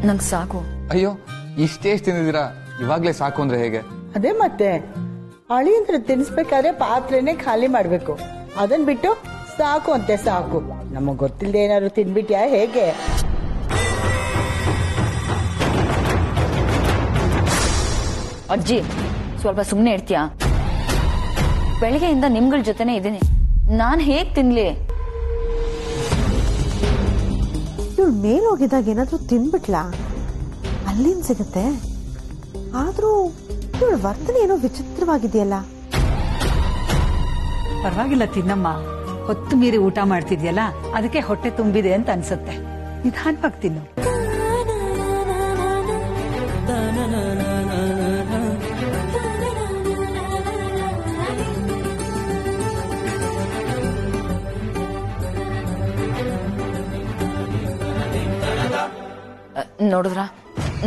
ನಂಗೆ ಸಾಕು. ಅಯ್ಯೋ ಇಷ್ಟೇ ತಿಂದಿದ್ದೀರಾ, ಇವಾಗ್ಲೇ ಸಾಕು ಅಂದ್ರೆ ಹೇಗೆ? ಅದೇ ಮತ್ತೆ ಅಳಿಯಂದ್ರೆ ತಿನ್ಸ್ಬೇಕಾದ್ರೆ ಪಾತ್ರೆನೇ ಖಾಲಿ ಮಾಡ್ಬೇಕು, ಅದನ್ ಬಿಟ್ಟು ಸಾಕು ಅಂತೆ ಸಾಕು. ನಮಗ್ ಗೊತ್ತಿಲ್ಲದೆ ಏನಾದ್ರು ತಿನ್ಬಿಟ್ಯಾ ಹೇಗೆ? ಅಜ್ಜಿ ಸ್ವಲ್ಪ ಸುಮ್ನೆ ಇರ್ತೀಯಾ? ಬೆಳಿಗ್ಗೆಯಿಂದ ನಿಮ್ಗಳ ಜೊತೆನೆ ಇದ್ದೀನಿ, ನಾನ್ ಹೇಗ್ ತಿನ್ಲಿ? ಇವಳು ಮೇಲ್ ಹೋಗಿದಾಗ ಏನಾದ್ರೂ ತಿನ್ಬಿಟ್ಲಾ? ಅಲ್ಲಿಂದ ಸಿಗುತ್ತೆ. ಆದ್ರೂ ಇವಳು ವರ್ತನೆ ಏನೋ ವಿಚಿತ್ರವಾಗಿದೆಯಲ್ಲ. ಪರವಾಗಿಲ್ಲ ತಿನ್ನಮ್ಮ, ಹೊತ್ತು ಮೀರಿ ಊಟ ಮಾಡ್ತಿದ್ಯಲ್ಲ, ಅದಕ್ಕೆ ಹೊಟ್ಟೆ ತುಂಬಿದೆ ಅಂತ ಅನ್ಸುತ್ತೆ. ನಿಧಾನವಾಗಿ ತಿನ್ನು. ನೋಡಿದ್ರ,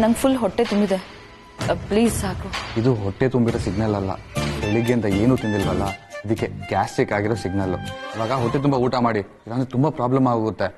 ನಂಗೆ ಫುಲ್ ಹೊಟ್ಟೆ ತುಂಬಿದೆ, ಪ್ಲೀಸ್ ಸಾಕು. ಇದು ಹೊಟ್ಟೆ ತುಂಬಿರೋ ಸಿಗ್ನಲ್ ಅಲ್ಲ, ಬೆಳಿಗ್ಗೆಯಿಂದ ಏನು ತಿಂದಿಲ್ವಲ್ಲ, ಇದಕ್ಕೆ ಗ್ಯಾಸ್ಟ್ರಿಕ್ ಆಗಿರೋ ಸಿಗ್ನಲ್. ಇವಾಗ ಹೊಟ್ಟೆ ತುಂಬಾ ಊಟ ಮಾಡಿ, ಇಲ್ಲಾಂದ್ರೆ ತುಂಬಾ ಪ್ರಾಬ್ಲಮ್ ಆಗುತ್ತೆ.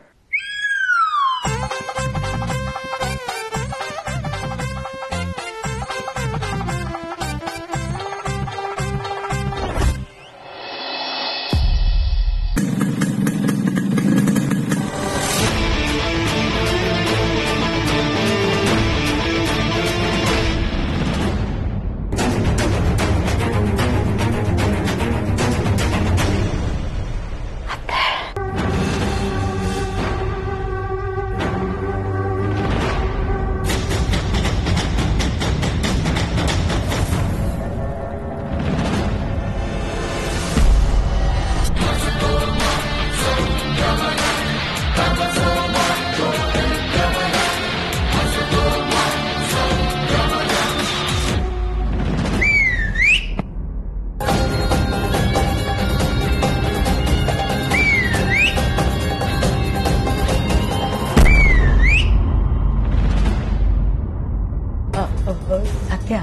ಸತ್ಯ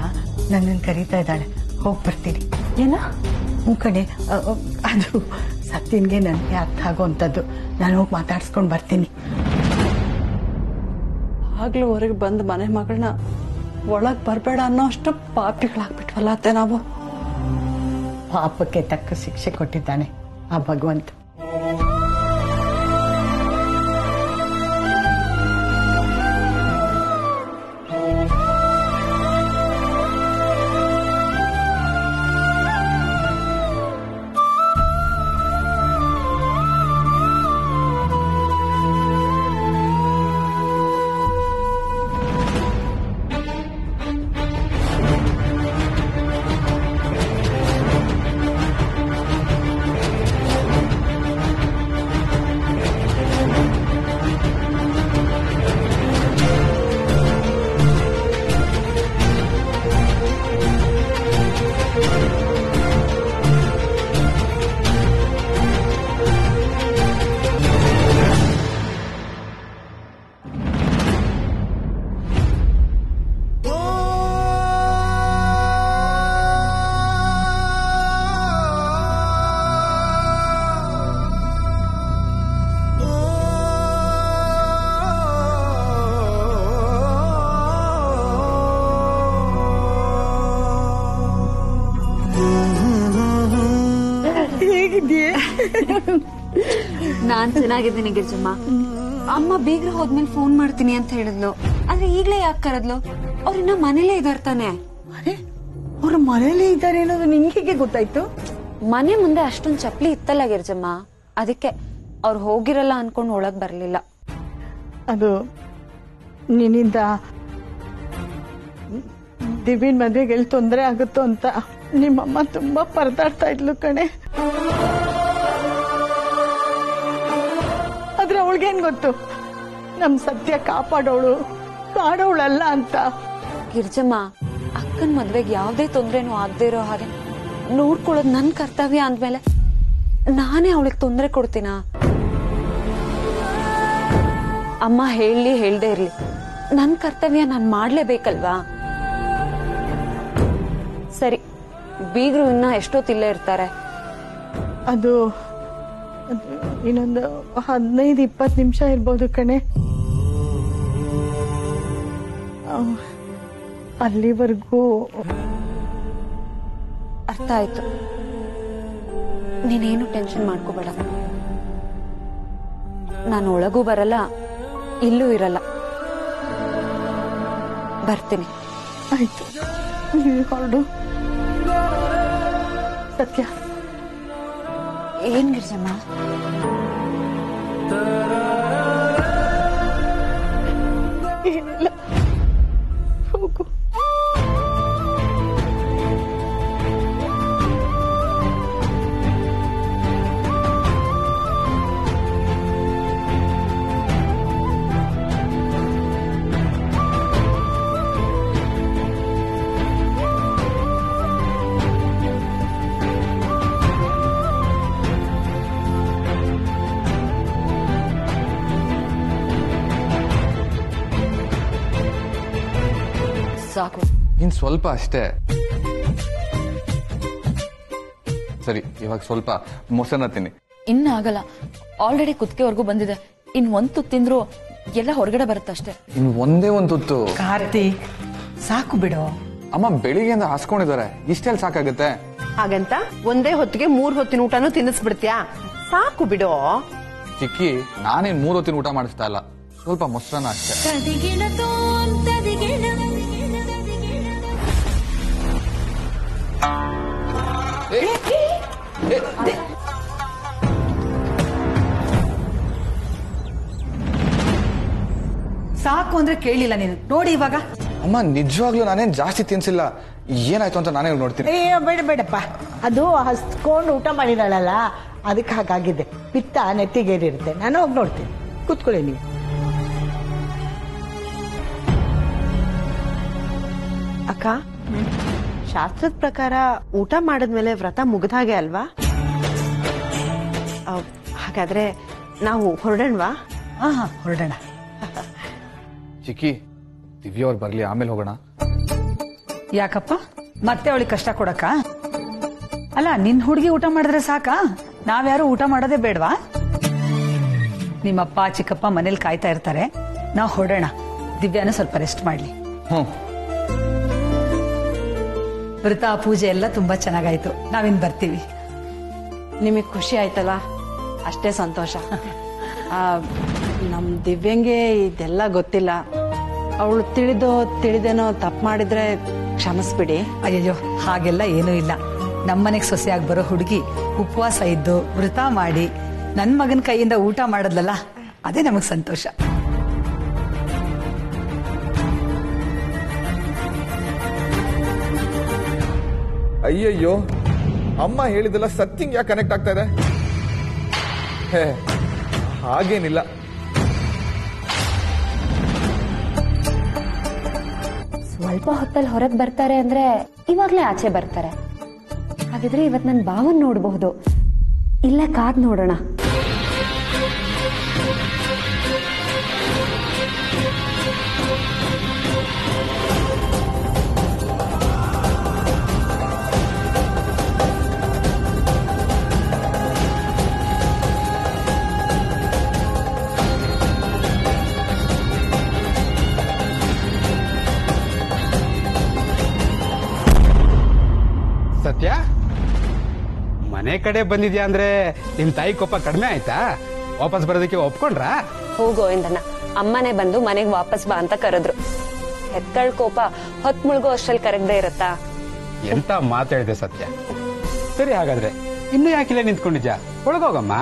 ನನ್ನನ್ನು ಕರೀತಾ ಇದ್ದಾಳೆ, ಹೋಗಿ ಬರ್ತೀನಿ. ಏನ ಕಣೆ, ಅದು ಸತ್ಯನ್ಗೆ ನನಗೆ ಅರ್ಥ ಆಗೋಂಥದ್ದು. ನಾನು ಹೋಗಿ ಮಾತಾಡ್ಸ್ಕೊಂಡು ಬರ್ತೀನಿ. ಆಗ್ಲೂ ಹೊರಗೆ ಬಂದು ಮನೆ ಮಗಳನ್ನ ಒಳಗ್ ಬರ್ಬೇಡ ಅನ್ನೋ ಅಷ್ಟು ಪಾಪಿಗಳಾಗ್ಬಿಟ್ವಲ್ಲ ಅತ್ತೆ ನಾವು. ಪಾಪಕ್ಕೆ ತಕ್ಕ ಶಿಕ್ಷೆ ಕೊಟ್ಟಿದ್ದಾನೆ ಆ ಭಗವಂತ. ನಾನ್ ಚೆನ್ನಾಗಿದ್ದೀನಿ ಗಿರ್ಜಮ್ಮ. ಅಮ್ಮ ಬೀಗ್ರ ಹೋದ್ಮೇಲೆ ಫೋನ್ ಮಾಡ್ತೀನಿ ಅಂತ ಹೇಳಿದ್ಲು, ಆದ್ರೆ ಈಗ್ಲೇ ಯಾಕೆ ಕರೆದ್ಲು? ಅವ್ರಿನ್ನ ಮನೇಲೇ ಇದಾರೆ ತಾನೆ. ಅವ್ರ ಮನೇಲೇ ಇದ್ದಾರೆ ಅನ್ನೋದು ನಿಂಗೆ ಗೊತ್ತಾಯ್ತು? ಮನೆ ಮುಂದೆ ಅಷ್ಟೊಂದ್ ಚಪ್ಲಿ ಇತ್ತಲ್ಲ ಗಿರ್ಜಮ್ಮ, ಅದಕ್ಕೆ ಅವ್ರು ಹೋಗಿರಲ್ಲ ಅನ್ಕೊಂಡ್ ಒಳಗ್ ಬರ್ಲಿಲ್ಲ. ಅದು ನಿನ್ನಿಂದ ದಿವ್ಯನ್ ಮದ್ವೆಗೆ ಎಲ್ಲಿ ತೊಂದರೆ ಆಗುತ್ತೋ ಅಂತ ನಿಮ್ಮಮ್ಮ ತುಂಬಾ ಪರದಾಡ್ತಾ ಇದ್ಲು ಕಣೆ. ಆದ್ರೆ ಅವಳಿಗೇನ್ ಗೊತ್ತು ನಮ್ ಸತ್ಯ ಕಾಪಾಡೋಳು ಕಾಡೋಳಲ್ಲ ಅಂತ. ಗಿರ್ಜಮ್ಮ, ಅಕ್ಕನ್ ಮದ್ವೆಗೆ ಯಾವ್ದೇ ತೊಂದ್ರೆನೂ ಆಗದೆ ಇರೋ ಹಾಗೆ ನೋಡ್ಕೊಳ್ಳೋದು ನನ್ ಕರ್ತವ್ಯ ಅಂದ್ಮೇಲೆ ನಾನೇ ಅವಳಿಗೆ ತೊಂದ್ರೆ ಕೊಡ್ತೀನ? ಅಮ್ಮ ಹೇಳಿ ಹೇಳ್ದೆ ಇರ್ಲಿ, ನನ್ ಕರ್ತವ್ಯ ನಾನ್ ಮಾಡ್ಲೇಬೇಕಲ್ವಾ? ಸರಿ, ಬೀಗ್ರು ಇನ್ನ ಎಷ್ಟೊತ್ತಿಲ್ಲೇ ಇರ್ತಾರೆ? ಅದು ಇನ್ನೊಂದು 15-20 ನಿಮಿಷ ಇರ್ಬೋದು ಕಣೆ. ಅಲ್ಲಿವರೆಗೂ ಅರ್ಥ ಆಯ್ತು. ನೀನೇನು ಟೆನ್ಷನ್ ಮಾಡ್ಕೋಬೇಡ. ನಾನು ಒಳಗೂ ಬರಲ್ಲ, ಇಲ್ಲೂ ಇರಲ್ಲ. ಬರ್ತೀನಿ. ಆಯ್ತು, ಹೊರಡು. ಸತ್ಯ, ಏನ್ ಗಿರ್ಜಮ್ಮ? ಏನಿಲ್ಲ, ಹೋಗು. ಸಾಕು. ಇನ್ ಸ್ವಲ್ಪ ಅಷ್ಟೇ. ಸರಿ, ಇವಾಗ ಸ್ವಲ್ಪ ಮೊಸರನ್ನ ತಿನ್ನಿ. ಇನ್ನ ಆಗಲ್ಲ, ಆಲ್ರೆಡಿ ಕುತ್ತಿಗೆವರೆಗೂ ಬಂದಿದೆ. ಇನ್ ಒಂದ್ ತುತ್ತು ತಿಂದ್ರು ಎಲ್ಲ ಹೊರಗಡೆ ಬರುತ್ತಷ್ಟೇ. ಇನ್ ಒಂದೇ ಒಂದು ತುತ್ತು. ಕಾರ್ತಿಕ್, ಸಾಕು ಬಿಡು. ಅಮ್ಮ ಬೆಳಿಗ್ಗೆಯಿಂದ ಹಾಸ್ಕೊಂಡಿದ್ದಾರೆ, ಇಷ್ಟೆಲ್ಲ ಸಾಕಾಗುತ್ತೆ? ಹಾಗಂತ ಒಂದೇ ಹೊತ್ತಿಗೆ 3 ಹೊತ್ತಿನ ಊಟನೂ ತಿನ್ನಿಸ್ಬಿಡ್ತೀಯಾ? ಸಾಕು ಬಿಡು. ಚಿಕ್ಕಿ, ನಾನೇನ್ 3 ಹೊತ್ತಿನ ಊಟ ಮಾಡಿಸ್ತಾ ಇಲ್ಲ, ಸ್ವಲ್ಪ ಮೊಸರನ್ನ ಅಷ್ಟೇ. ಸಾಕು ಅಂದ್ರೆ ಕೇಳಿಲ್ಲ ನೀನು. ನೋಡಿ ಇವಾಗ. ಅಮ್ಮ ನಿಜವಾಗ್ಲೂ ನಾನೇನ್ ಜಾಸ್ತಿ ತಿನ್ಸಿಲ್ಲ, ಏನಾಯ್ತು ಅಂತ ನಾನೇ ನೋಡ್ತೀನಿ. ಬೇಡ ಬೇಡಪ್ಪ, ಅದು ಹಸ್ಕೊಂಡು ಊಟ ಮಾಡಿದಾಳಲ್ಲ, ಅದಕ್ಕೆ ಹಾಗಾಗಿದೆ. ಪಿತ್ತ ನೆತ್ತಿಗೇರಿರುತ್ತೆ. ನಾನು ಹೋಗಿ ನೋಡ್ತೀನಿ, ಕೂತ್ಕೊಳ್ಳಿ ನೀವು. ಅಕ್ಕ, ಶಾಸ್ತ್ರದ ಪ್ರಕಾರ ಊಟ ಮಾಡಿದ್ಮೇಲೆ ವ್ರತ ಮುಗಿದ ಹಾಗೆ ಅಲ್ವಾ? ಹಾಗಾದ್ರೆ ನಾವು ಹೊರಡೋಣವಾ? ಹಾ, ಹೊರಡೋಣ. ಚಿಕ್ಕಿ, ದಿವ್ಯ ಅವ್ರು ಬರ್ಲಿ, ಆಮೇಲೆ ಹೋಗೋಣ. ಯಾಕಪ್ಪ, ಮತ್ತೆ ಅವಳಿಗೆ ಕಷ್ಟ ಕೊಡಕ್ಕ? ಅಲ್ಲ, ನಿನ್ ಹುಡುಗಿ ಊಟ ಮಾಡಿದ್ರೆ ಸಾಕ? ನಾವ್ಯಾರು ಊಟ ಮಾಡೋದೇ ಬೇಡವಾ? ನಿಮ್ಮಪ್ಪ ಚಿಕ್ಕಪ್ಪ ಮನೇಲಿ ಕಾಯ್ತಾ ಇರ್ತಾರೆ. ನಾವು ಹೊರಡೋಣ. ದಿವ್ಯಾನ ಸ್ವಲ್ಪ ರೆಸ್ಟ್ ಮಾಡ್ಲಿ. ವ್ರತ ಪೂಜೆ ಎಲ್ಲ ತುಂಬಾ ಚೆನ್ನಾಗಾಯ್ತು. ನಾವಿನ್ ಬರ್ತೀವಿ. ನಿಮಗ್ ಖುಷಿ ಆಯ್ತಲ್ಲ, ಅಷ್ಟೇ ಸಂತೋಷ. ನಮ್ ದಿವ್ಯಂಗೆ ಇದೆಲ್ಲ ಗೊತ್ತಿಲ್ಲ. ಅವಳು ತಿಳಿದೇನೋ ತಪ್ಪು ಮಾಡಿದ್ರೆ ಕ್ಷಮಿಸ್ಬಿಡಿ. ಅಯ್ಯಯ್ಯೋ, ಹಾಗೆಲ್ಲ ಏನೂ ಇಲ್ಲ. ನಮ್ಮನೆಗೆ ಸೊಸೆಯಾಗಿ ಬರೋ ಹುಡುಗಿ ಉಪವಾಸ ಇದ್ದು ವ್ರತ ಮಾಡಿ ನನ್ ಮಗನ ಕೈಯಿಂದ ಊಟ ಮಾಡೋದ್ಲಲ್ಲ, ಅದೇ ನಮಗ್ ಸಂತೋಷ. ಅಯ್ಯಯ್ಯೋ, ಅಮ್ಮ ಹೇಳಿದೆಲ್ಲ ಸತ್ಯಂಗ್ ಯಾಕೆ ಕನೆಕ್ಟ್ ಆಗ್ತಾ ಇದೆ? ಹಾಗೇನಿಲ್ಲ. ಸ್ವಲ್ಪ ಹೊತ್ತಲ್ಲಿ ಹೊರಗೆ ಬರ್ತಾರೆ ಅಂದ್ರೆ ಇವಾಗ್ಲೇ ಆಚೆ ಬರ್ತಾರೆ. ಹಾಗಿದ್ರೆ ಇವತ್ ನನ್ ಭಾವನ್ ನೋಡಬಹುದು. ಇಲ್ಲೇ ಕಾದ್ ನೋಡೋಣ. ಸತ್ಯ, ಮನೆ ಕಡೆ ಬಂದಿದ್ಯಾ ಅಂದ್ರೆ ನಿಮ್ ತಾಯಿ ಕೋಪ ಕಡಿಮೆ ಆಯ್ತಾ? ವಾಪಸ್ ಬರೋದಕ್ಕೆ ಒಪ್ಕೊಂಡ್ರಾ? ಹೂ ಗೋವಿಂದಣ್ಣ, ಅಮ್ಮನೇ ಬಂದು ಮನೆಗ್ ವಾಪಸ್ ಬಾ ಅಂತ ಕರೆದ್ರು. ಹೆತ್ಕಳ್ ಕೋಪ ಹೊತ್ ಮುಳ್ಗೋ ಅಷ್ಟ್ರಲ್ಲಿ ಕರಗದೆ ಇರತ್ತಾ? ಎಂತ ಮಾತಾಡಿದೆ ಸತ್ಯ. ಸರಿ, ಹಾಗಾದ್ರೆ ಇನ್ನು ಯಾಕಿಲ್ಲ ನಿಂತ್ಕೊಂಡಿದ್ಯಾ? ಒಳಗೋಗಮ್ಮ.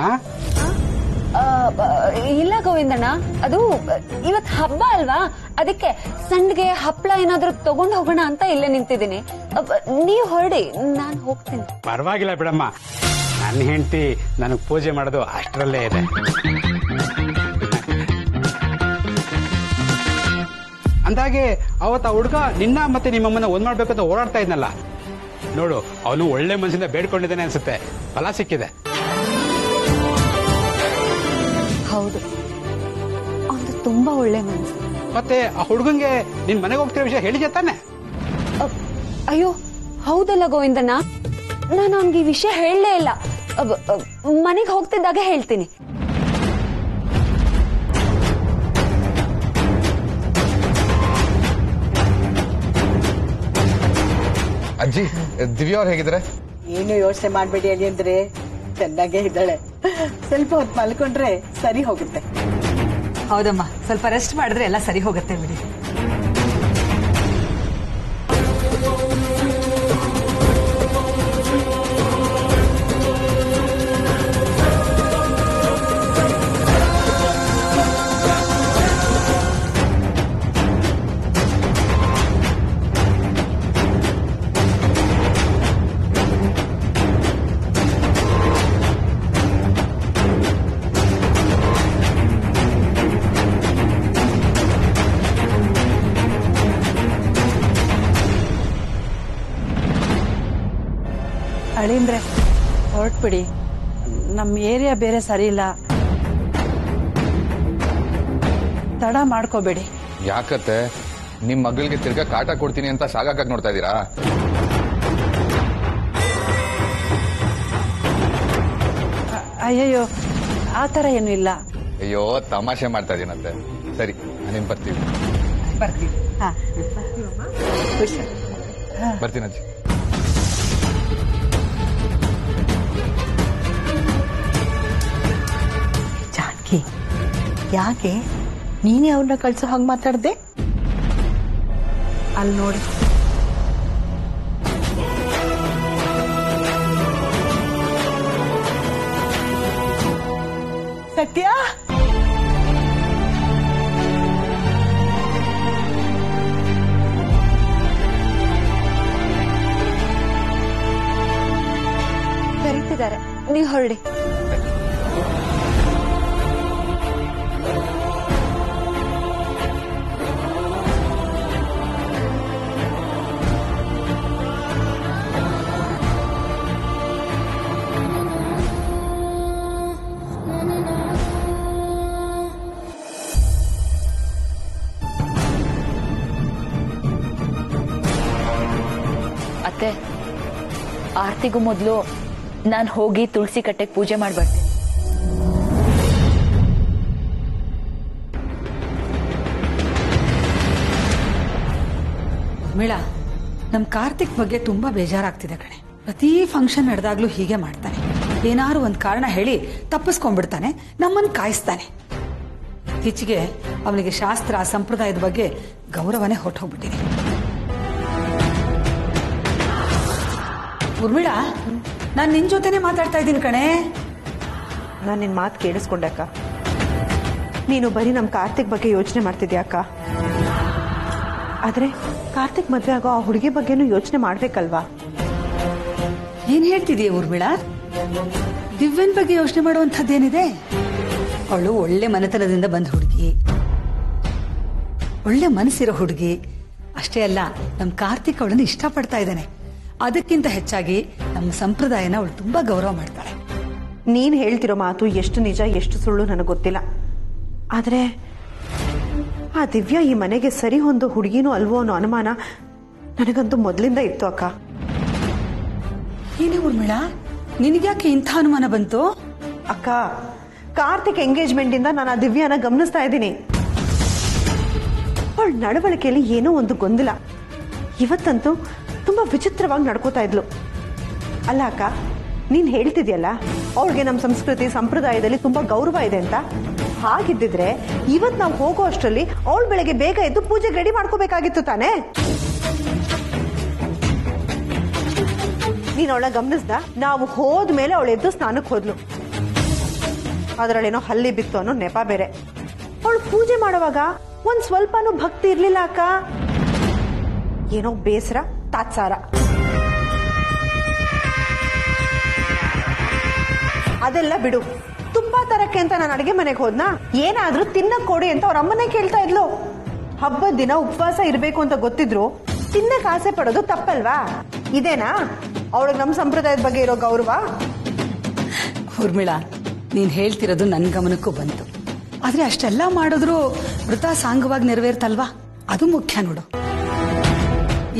ಇಲ್ಲ ಗೋವಿಂದಣ್ಣ, ಅದು ಇವತ್ ಹಬ್ಬ ಅಲ್ವಾ, ಅದಕ್ಕೆ ಸಂಡ್ಗೆ ಹಪ್ಳ ಏನಾದ್ರೂ ತಗೊಂಡ್ ಹೋಗೋಣ ಅಂತ ಇಲ್ಲೇ ನಿಂತಿದ್ದೀನಿ. ನೀವ್ ಹೊರಡಿ, ನಾನ್ ಹೋಗ್ತೀನಿ. ಪರವಾಗಿಲ್ಲ ಬಿಡಮ್ಮ, ನನ್ನ ಹೆಂಡತಿ ನನಗ್ ಪೂಜೆ ಮಾಡೋದು ಅಷ್ಟರಲ್ಲೇ ಇದೆ. ಅಂದಾಗೆ ಅವತ್ತ ಹುಡುಗ ನಿನ್ನ ಮತ್ತೆ ನಿಮ್ಮಮ್ಮನ ಒಂದ್ ಮಾಡ್ಬೇಕಂತ ಓಡಾಡ್ತಾ ಇದ್ನಲ್ಲ ನೋಡು, ಅವನು ಒಳ್ಳೆ ಮನಸ್ಸಿಂದ ಬೇಡ್ಕೊಂಡಿದ್ದಾನೆ ಅನ್ಸುತ್ತೆ. ಫಲ ಸಿಕ್ಕಿದೆ. ಹೌದು, ಅವನು ತುಂಬಾ ಒಳ್ಳೆ ಮನಸ್ಸು. ಮತ್ತೆ ಆ ಹುಡುಗಂಗೆ ನಿನ್ ಮನೆಗೆ ಹೋಗ್ತಿರೋ ವಿಷಯ ಹೇಳಿದ್ಯಾ ತಾನೆ? ಅಯ್ಯೋ ಹೌದಲ್ಲ ಗೋವಿಂದಣ್ಣ, ನಾನು ಅವನ್ಗೆ ಈ ವಿಷಯ ಹೇಳಲೇ ಇಲ್ಲ. ಮನೆಗೆ ಹೋಗ್ತಿದ್ದಾಗ ಹೇಳ್ತೀನಿ. ಅಜ್ಜಿ ದಿವ್ಯಾ ಅವ್ರು ಹೇಗಿದ್ದಾರೆ? ಏನು ಯೋಚನೆ ಮಾಡ್ಬೇಡಿ ಅಲ್ಲಿ ಅಂದ್ರೆ ಚೆನ್ನಾಗೇ ಇದ್ದಾಳೆ. ಸ್ವಲ್ಪ ಹೊತ್ತು ಮಲ್ಕೊಂಡ್ರೆ ಸರಿ ಹೋಗುತ್ತೆ. ಹೌದಮ್ಮ, ಸ್ವಲ್ಪ ರೆಸ್ಟ್ ಮಾಡಿದ್ರೆ ಎಲ್ಲ ಸರಿ ಹೋಗುತ್ತೆ ಬಿಡಿ. ಅಳಿಂದ್ರೆ ಹೊರಟ್ಬಿಡಿ, ನಮ್ಮ ಏರಿಯಾ ಬೇರೆ ಸರಿ ಇಲ್ಲ, ತಡ ಮಾಡ್ಕೋಬೇಡಿ. ಯಾಕತ್ತೆ ನಿಮ್ ಮಗಳಿಗೆ ತಿರ್ಗಾ ಕಾಟ ಕೊಡ್ತೀನಿ ಅಂತ ಸಾಗಾಕ ನೋಡ್ತಾ ಇದ್ದೀರಾ? ಅಯ್ಯಯ್ಯೋ, ಆ ಥರ ಏನೂ ಇಲ್ಲ. ಅಯ್ಯೋ ತಮಾಷೆ ಮಾಡ್ತಾ ಇದೀನಂತೆ. ಸರಿ ನಾನೇನ್ ಬರ್ತೀವಿ. ಬರ್ತೀವಿ. ಹಾ, ಬರ್ತೀನಿ ಅಜ್ಜಿ. ಜಾನಕಿ, ಯಾಕೆ ನೀನೇ ಅವ್ರನ್ನ ಕಳ್ಸೋ ಹಂಗ್ ಮಾತಾಡ್ದೆ? ಅಲ್ಲಿ ನೋಡಿ. ಸತ್ಯ, ಕರೀತಿದ್ದಾರೆ, ನೀವು ಹೊರಡಿ. ಅತ್ತೆ, ಆರ್ತಿಗೂ ಮೊದಲು ನಾನು ಹೋಗಿ ತುಳಸಿ ಕಟ್ಟೆಗೆ ಪೂಜೆ ಮಾಡ್ಬರ್ತೀನಿ. ಮೀಳಾ, ನಮ್ ಕಾರ್ತಿಕ್ ಬಗ್ಗೆ ತುಂಬಾ ಬೇಜಾರಾಗ್ತಿದೆ ಕಣೆ. ಪ್ರತಿ ಫಂಕ್ಷನ್ ನಡೆದಾಗ್ಲೂ ಹೀಗೆ ಮಾಡ್ತಾನೆ. ಏನಾರು ಒಂದ್ ಕಾರಣ ಹೇಳಿ ತಪ್ಪಿಸ್ಕೊಂಡ್ಬಿಡ್ತಾನೆ, ನಮ್ಮನ್ ಕಾಯಿಸ್ತಾನೆ. ಈಚೆಗೆ ಅವನಿಗೆ ಶಾಸ್ತ್ರ ಸಂಪ್ರದಾಯದ ಬಗ್ಗೆ ಗೌರವನೇ ಹೊರಟೋಗ್ಬಿಟ್ಟಿದೆ. ಉರ್ಮಿಳಾ, ನಾನ್ ನಿನ್ ಜೊತೆನೆ ಮಾತಾಡ್ತಾ ಇದ್ದೀನಿ ಕಣೆ. ನಾನು ನಿನ್ ಮಾತು ಕೇಳಿಸ್ಕೊಂಡೆ ಅಕ್ಕ. ನೀನು ಬರೀ ನಮ್ ಕಾರ್ತಿಕ್ ಬಗ್ಗೆ ಯೋಚನೆ ಮಾಡ್ತಿದ್ಯಾ ಅಕ್ಕ. ಆದ್ರೆ ಕಾರ್ತಿಕ್ ಮದ್ವೆ ಆಗೋ ಆ ಹುಡುಗಿ ಬಗ್ಗೆನೂ ಯೋಚನೆ ಮಾಡ್ಬೇಕಲ್ವಾ? ಏನ್ ಹೇಳ್ತಿದೀಯ ಉರ್ಮಿಳಾ? ದಿವ್ಯನ್ ಬಗ್ಗೆ ಯೋಚನೆ ಮಾಡುವಂಥದ್ದೇನಿದೆ? ಅವಳು ಒಳ್ಳೆ ಮನೆತನದಿಂದ ಬಂದ ಹುಡುಗಿ, ಒಳ್ಳೆ ಮನಸ್ಸಿರೋ ಹುಡುಗಿ. ಅಷ್ಟೇ ಅಲ್ಲ, ನಮ್ ಕಾರ್ತಿಕ್ ಅವಳನ್ನು ಇಷ್ಟಪಡ್ತಾ ಇದ್ದಾನೆ. ಅದಕ್ಕಿಂತ ಹೆಚ್ಚಾಗಿ ನಮ್ಮ ಸಂಪ್ರದಾಯನ ಅವಳು ತುಂಬಾ ಗೌರವ ಮಾಡ್ತಾಳೆ. ನೀನ್ ಹೇಳ್ತಿರೋ ಮಾತು ಎಷ್ಟು ನಿಜ ಎಷ್ಟು ಸುಳ್ಳು ನನಗೆ ಗೊತ್ತಿಲ್ಲ. ಆದ್ರೆ ಆ ದಿವ್ಯಾ ಈ ಮನೆಗೆ ಸರಿ ಹೊಂದೋ ಹುಡುಗಿನೂ ಅಲ್ವೋ ಅನ್ನೋ ಅನುಮಾನ ನನಗಂತೂ ಮೊದಲಿಂದ ಇತ್ತು ಅಕ್ಕ. ಏನೇ ಉರ್ಮಿಳಾ, ನಿನಗ್ಯಾಕೆ ಇಂಥ ಅನುಮಾನ ಬಂತು? ಅಕ್ಕ, ಕಾರ್ತಿಕ್ ಎಂಗೇಜ್ಮೆಂಟ್ ಇಂದ ನಾನು ಆ ದಿವ್ಯಾನ ಗಮನಿಸ್ತಾ ಇದ್ದೀನಿ. ಅವಳ ನಡವಳಿಕೆಯಲ್ಲಿ ಏನೋ ಒಂದು ಗೊಂದಲ. ಇವತ್ತಂತೂ ತುಂಬಾ ವಿಚಿತ್ರವಾಗಿ ನಡ್ಕೋತಾ ಇದ್ಲು. ಅಲ್ಲ ಅಕ್ಕ, ನೀನ್ ಹೇಳ್ತಿದ್ಯಲ್ಲ ಅವಳಿಗೆ ನಮ್ಮ ಸಂಸ್ಕೃತಿ ಸಂಪ್ರದಾಯದಲ್ಲಿ ತುಂಬಾ ಗೌರವ ಇದೆ ಅಂತ. ಹಾಗಿದ್ದಿದ್ರೆ ಇವತ್ ನಾವು ಹೋಗೋ ಅಷ್ಟರಲ್ಲಿ ಅವಳು ಬೆಳಗ್ಗೆ ಬೇಗ ಎದ್ದು ಪೂಜೆಗೆ ರೆಡಿ ಮಾಡ್ಕೋಬೇಕಾಗಿತ್ತು ತಾನೆ. ನೀನ್ ಅವಳ ಗಮನಿಸ್ದ? ನಾವು ಹೋದ್ಮೇಲೆ ಅವಳು ಎದ್ದು ಸ್ನಾನಕ್ಕೆ ಹೋದ್ಲು. ಅದರಲ್ಲೇನೋ ಹಲ್ಲಿ ಬಿತ್ತು ಅನ್ನೋ ನೆಪ ಬೇರೆ. ಅವಳು ಪೂಜೆ ಮಾಡುವಾಗ ಒಂದ್ ಸ್ವಲ್ಪನೂ ಭಕ್ತಿ ಇರ್ಲಿಲ್ಲ ಅಕ್ಕ. ಏನೋ ಬೇಸರ ತಾತ್ಸಾರ. ಅದೆಲ್ಲ ಬಿಡು. ತುಪ್ಪ ತರಕ್ಕೆ ಅಂತ ನಾನು ಅಡಿಗೆ ಮನೆಗೆ ಹೋದ್ನಾ, ಏನಾದ್ರೂ ತಿನ್ನಕ್ ಕೊಡಿ ಅಂತ ಅವ್ರ ಅಮ್ಮನೇ ಕೇಳ್ತಾ ಇದ್ಲು. ಹಬ್ಬದ ದಿನ ಉಪವಾಸ ಇರ್ಬೇಕು ಅಂತ ಗೊತ್ತಿದ್ರು ತಿನ್ನಕ್ ಆಸೆ ಪಡೋದು ತಪ್ಪಲ್ವಾ? ಇದೇನಾ ಅವಳಿಗೆ ನಮ್ಮ ಸಂಪ್ರದಾಯದ ಬಗ್ಗೆ ಇರೋ ಗೌರವ? ಉರ್ಮಿಳಾ, ನೀನ್ ಹೇಳ್ತಿರೋದು ನನ್ ಗಮನಕ್ಕೂ ಬಂತು. ಆದ್ರೆ ಅಷ್ಟೆಲ್ಲ ಮಾಡಿದ್ರು ವೃತ ಸಾಂಗವಾಗಿ ನೆರವೇರ್ತಲ್ವಾ, ಅದು ಮುಖ್ಯ ನೋಡು.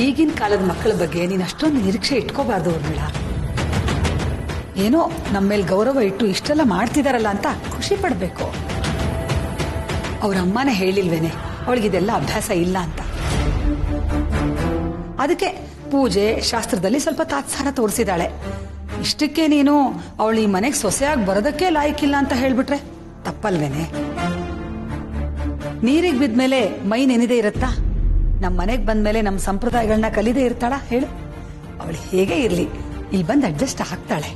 ಈಗಿನ ಕಾಲದ ಮಕ್ಕಳ ಬಗ್ಗೆ ನೀನ್ ಅಷ್ಟೊಂದು ನಿರೀಕ್ಷೆ ಇಟ್ಕೋಬಾರ್ದು ಉರ್ಮಿಳಾ. ಏನೋ ನಮ್ಮ ಮೇಲೆ ಗೌರವ ಇಟ್ಟು ಇಷ್ಟೆಲ್ಲ ಮಾಡ್ತಿದಾರಲ್ಲ ಅಂತ ಖುಷಿ ಪಡ್ಬೇಕು. ಅವ್ರ ಅಮ್ಮನೇ ಹೇಳಿಲ್ವೇನೆ ಅವಳಿಗಿದೆಲ್ಲ ಅಭ್ಯಾಸ ಇಲ್ಲ ಅಂತ. ಅದಕ್ಕೆ ಪೂಜೆ ಶಾಸ್ತ್ರದಲ್ಲಿ ಸ್ವಲ್ಪ ತಾತ್ಸಾರ ತೋರಿಸಿದಾಳೆ. ಇಷ್ಟಕ್ಕೆ ನೀನು ಅವಳು ಈ ಮನೆಗೆ ಸೊಸೆಯಾಗಿ ಬರೋದಕ್ಕೆ ಲಾಯಕ್ಕಿಲ್ಲ ಅಂತ ಹೇಳ್ಬಿಟ್ರೆ ತಪ್ಪಲ್ವೇನೆ? ನೀರಿಗೆ ಬಿದ್ಮೇಲೆ ಮೈ ನೆನೆದೇ ಇರತ್ತಾ? ನಮ್ಮ ಮನೆಗೆ ಬಂದ್ಮೇಲೆ ನಮ್ಮ ಸಂಪ್ರದಾಯಗಳನ್ನ ಕಲಿದೇ ಇರ್ತಾಳ ಹೇಳು? ಅವಳು ಹೇಗೆ ಇರ್ಲಿ ಇಲ್ಲಿ ಬಂದು ಅಡ್ಜಸ್ಟ್ ಆಗ್ತಾಳೆ.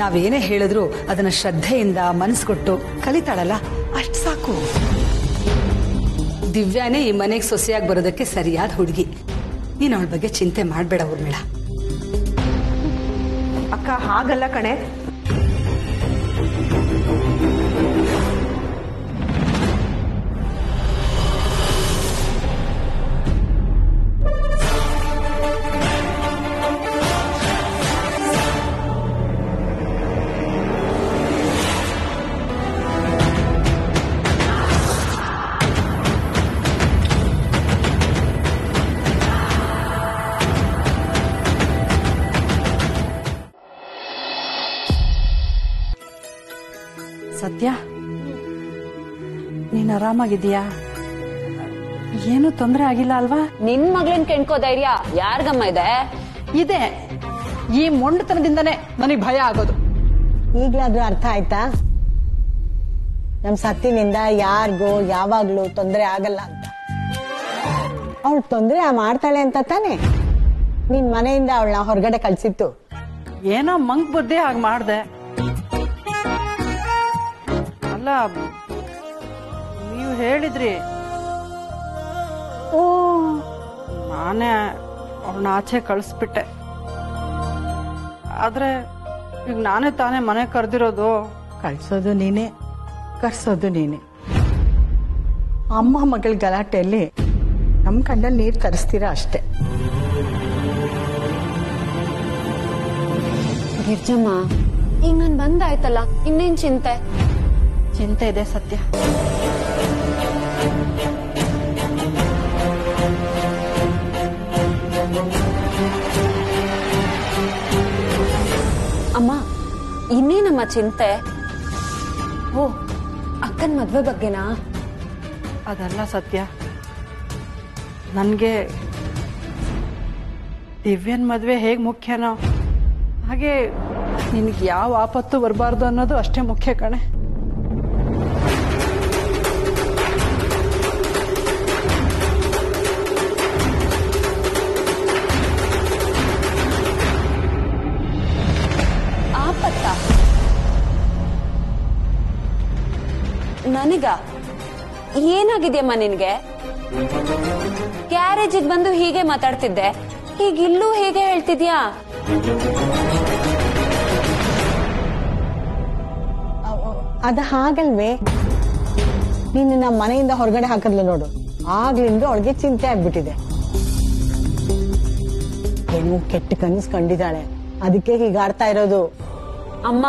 ನಾವೇನೇ ಹೇಳಿದ್ರು ಅದನ್ನ ಶ್ರದ್ಧೆಯಿಂದ ಮನಸ್ಸು ಕೊಟ್ಟು ಕಲಿತಾಳಲ್ಲ, ಅಷ್ಟು ಸಾಕು. ದಿವ್ಯಾನೇ ಈ ಮನೆಗೆ ಸೊಸೆಯಾಗಿ ಬರೋದಕ್ಕೆ ಸರಿಯಾದ ಹುಡುಗಿ. ನೀನು ಅವಳ ಬಗ್ಗೆ ಚಿಂತೆ ಮಾಡಬೇಡ ಊರ್ಮಿಳ. ಅಕ್ಕ ಹಾಗಲ್ಲ ಕಣೆ. ಸತ್ಯ, ನೀನ್ ಆರಾಮಾಗಿದ್ದೀಯಾ? ಏನು ತೊಂದರೆ ಆಗಿಲ್ಲ ಅಲ್ವಾ? ನಿನ್ ಮಗಳನ್ ಕೆಣ್ಕೋ ಧೈರ್ಯ ಯಾರ್ಗಮ್ಮ ಇದೆ? ಇದೆ. ಈ ಮೊಂಡತನದಿಂದನೇ ನನಗೆ ಭಯ ಆಗೋದು. ಈಗ್ಲಾದ್ರೂ ಅರ್ಥ ಆಯ್ತಾ? ನಮ್ ಸತ್ತಿನಿಂದ ಯಾರಿಗೂ ಯಾವಾಗ್ಲೂ ತೊಂದರೆ ಆಗಲ್ಲ ಅಂತ. ಅವಳು ತೊಂದರೆ ಮಾಡ್ತಾಳೆ ಅಂತ ತಾನೆ ನಿನ್ ಮನೆಯಿಂದ ಅವಳನ್ನ ಹೊರಗಡೆ ಕಳ್ಸಿತ್ತು. ಏನೋ ಮಂಕ್ ಬುದ್ಧಿ ಹಾಗೆ ಮಾಡ್ದೆ. ಅಲ್ಲ, ನೀವು ಹೇಳಿದ್ರಿ. ಓ, ನಾನೇ ಅವಳನ್ನ ಆಚೆ ಕಳಿಸ್ಬಿಟ್ಟೆ. ಆದ್ರೆ ಈಗ ನಾನೇ ತಾನೇ ಮನೆ ಕರೆದಿರೋದು. ಕಳ್ಸೋದು ನೀನೆ, ಕರ್ಸೋದು ನೀನೆ. ಅಮ್ಮ ಮಗಳ ಗಲಾಟೆಯಲ್ಲಿ ನಮ್ ಕಣ್ಣಲ್ಲಿ ನೀರ್ ತರಿಸ್ತೀರಾ ಅಷ್ಟೇ. ಗಿರ್ಜಮ್ಮ, ಈಗ ನಾನ್ ಬಂದಾಯ್ತಲ್ಲ, ಇನ್ನೇನ್ ಚಿಂತೆ? ಚಿಂತೆ ಇದೆ ಸತ್ಯ. ಅಮ್ಮ, ಇನ್ನೇನಮ್ಮ ಚಿಂತೆ? ಓ, ಅಕ್ಕನ್ ಮದ್ವೆ ಬಗ್ಗೆನಾ? ಅದಲ್ಲ ಸತ್ಯ, ನನ್ಗೆ ದಿವ್ಯನ್ ಮದ್ವೆ ಹೇಗ್ ಮುಖ್ಯನೋ ಹಾಗೆ ನಿನ್ಗೆ ಯಾವ ಆಪತ್ತು ಬರಬಾರ್ದು ಅನ್ನೋದು ಅಷ್ಟೇ ಮುಖ್ಯ ಕಣೆ. ಆಪತ್ತ? ನನಗ ಏನಾಗಿದೆಯಮ್ಮ ನಿನ್ಗೆ? ಗ್ಯಾರೇಜಿಗೆ ಬಂದು ಹೀಗೆ ಮಾತಾಡ್ತಿದ್ದೆ, ಹೀಗಿಲ್ಲೂ ಹೇಗೆ ಹೇಳ್ತಿದ್ಯಾ? ಅದ ಹಾಗಲ್ವೇ, ನೀನು ನಮ್ಮ ಮನೆಯಿಂದ ಹೊರಗಡೆ ಹಾಕದ್ಲು ನೋಡು, ಆಗ್ಲಿಂದ ಅವಳಿಗೆ ಚಿಂತೆ ಆಗ್ಬಿಟ್ಟಿದೆ. ಏನೋ ಕೆಟ್ಟ ಕನಸು ಕಂಡಿದ್ದಾಳೆ, ಅದಕ್ಕೆ ಹೀಗಾಡ್ತಾ ಇರೋದು. ಅಮ್ಮ,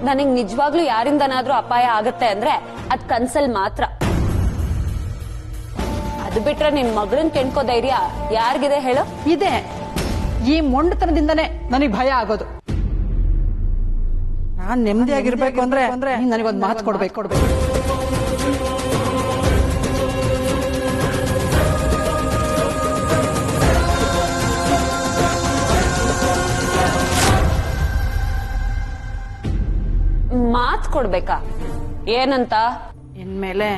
ನನಗ್ ನಿಜವಾಗ್ಲೂ ಯಾರಿಂದನಾದ್ರೂ ಅಪಾಯ ಆಗತ್ತೆ ಅಂದ್ರೆ ಅದ್ ಕನ್ಸಲ್ ಮಾತ್ರ. ಅದು ಬಿಟ್ರೆ ನಿನ್ ಮಗಳನ್ ಕೆಣ್ಕೋ ಧೈರ್ಯ ಯಾರಿಗಿದೆ ಹೇಳು? ಇದೆ. ಈ ಮೊಂಡತನದಿಂದನೇ ನನಗೆ ಭಯ ಆಗೋದು. ನಾನ್ ನೆಮ್ಮದಿಯಾಗಿರ್ಬೇಕು ಅಂದ್ರೆ ನನಗೊಂದು ಮಾತು ಕೊಡ್ಬೇಕು. ಮಾತ್ ಕೊಡ್ಬೇಕಾ? ಏನಂತ? ಇನ್ಮೇಲೆ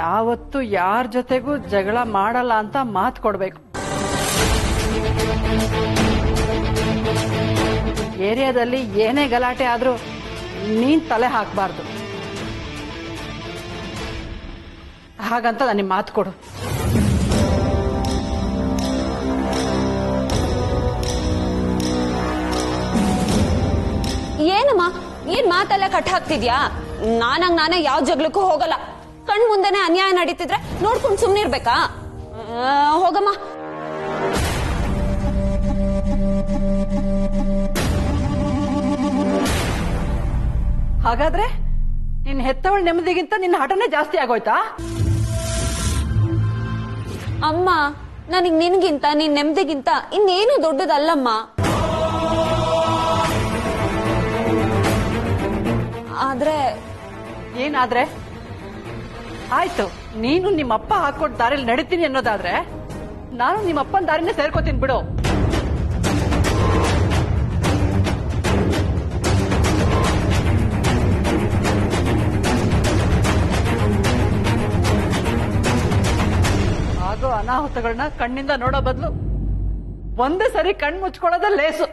ಯಾವತ್ತು ಯಾರ ಜೊತೆಗೂ ಜಗಳ ಮಾಡಲ್ಲ ಅಂತ ಮಾತು ಕೊಡ್ಬೇಕು. ಏರಿಯಾದಲ್ಲಿ ಏನೇ ಗಲಾಟೆ ಆದ್ರೂ ನೀನ್ ತಲೆ ಹಾಕಬಾರ್ದು. ಹಾಗಂತ ನನಗೆ ಮಾತು ಕೊಡು. ಏನಮ್ಮ, ಏನ್ ಮಾತೆಲ್ಲ ಕಟ್ ಹಾಕ್ತಿದ್ಯಾ? ನಾನೇ ಯಾವ ಜಗಳಕ್ಕೂ ಹೋಗಲ್ಲ. ಕಣ್ ಮುಂದೆನೆ ಅನ್ಯಾಯ ನಡೀತಿದ್ರೆ ನೋಡ್ಕೊಂಡು ಸುಮ್ನೆ ಇರ್ಬೇಕಾ? ಹೋಗಮ್ಮ. ಹಾಗಾದ್ರೆ ನಿನ್ ಹೆತ್ತವಳ ನೆಮ್ಮದಿಗಿಂತ ನಿನ್ನ ಹಠನೇ ಜಾಸ್ತಿ ಆಗೋಯ್ತಾ? ಅಮ್ಮ, ನನಗ್ ನಿನ್ಗಿಂತ ನಿನ್ ನೆಮ್ಮದಿಗಿಂತ ಇನ್ನೇನು ದೊಡ್ಡದಲ್ಲಮ್ಮ. ಆದ್ರೆ ಏನಾದ್ರೆ ಆಯ್ತು, ನೀನು ನಿಮ್ಮಪ್ಪ ಹಾಕೊಟ್ ದಾರಿಲಿ ನಡೀತೀನಿ ಅನ್ನೋದಾದ್ರೆ ನಾನು ನಿಮ್ಮ ಅಪ್ಪನ ದಾರಿನೇ ಸೇರ್ಕೋತೀನಿ ಬಿಡು. ಆಗೋ ಅನಾಹುತಗಳನ್ನ ಕಣ್ಣಿಂದ ನೋಡೋ ಬದಲು ಒಂದೇ ಸರಿ ಕಣ್ ಮುಚ್ಕೊಳ್ಳೋದೇ ಲೇಸು.